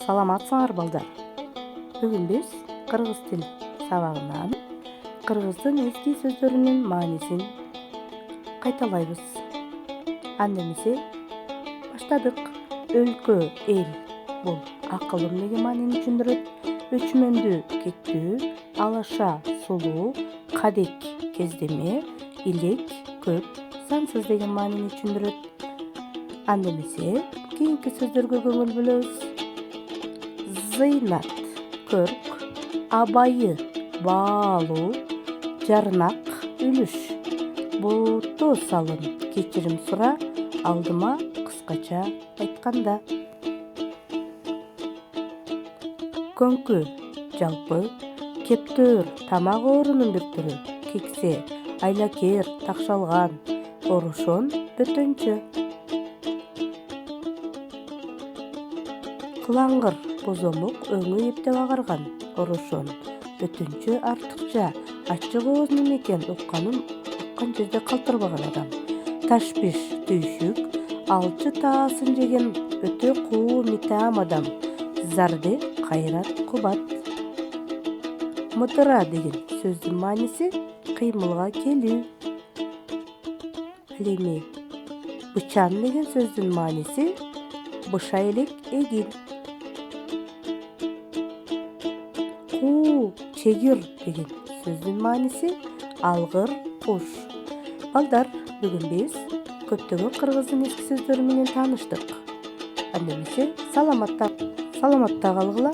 Саламатсыңар балдар. Бүгін біз қырғыз тіл сабағынан қырғыздың эски сөздерінің маанисин кайталайбыз. Андемесе баштадык. Өлкө, эл бул акылым деген маанини түшүндүрөт. Өчмөндү, кектүү, алаша, сулуу, кадек, кездеме, илек, көп, сансыз деген маанини түшүндүрөт. Андемесе кийинки сөздөргө көңүл бөлөбүз. Зыйнат, көрк, абайы, баалуу, жарнак, үлүш. Буту салым, кечирим сура, алдыма кыскача айтканда. Көңкү, жалпы, кептөр, тамак оорунун бир түрү, кексе, айлакер, такшалган, орошон, бөтөнчө. Кылаңгыр, бозомук, өңү эптеп агарган, орошон, бөтөнчө, артыкча, ачык ооз неме экен уккан жерде калтырбаган адам. Ташпиш, түйшүк, алчы таасын жеген өтө куу митаам адам. Зарды, кайрат, кубат. Мыдыра деген сөздүн мааниси кыймылга келүү. Ал эми бычан деген сөздүн мааниси быша элек эгил. Куу, чегир деген сөздүн мааниси алгыр, куш. Балдар, бүгүн биз көптөгөн кыргыздын эски сөздөрү менен тааныштык. Андемесе саламатта калгыла.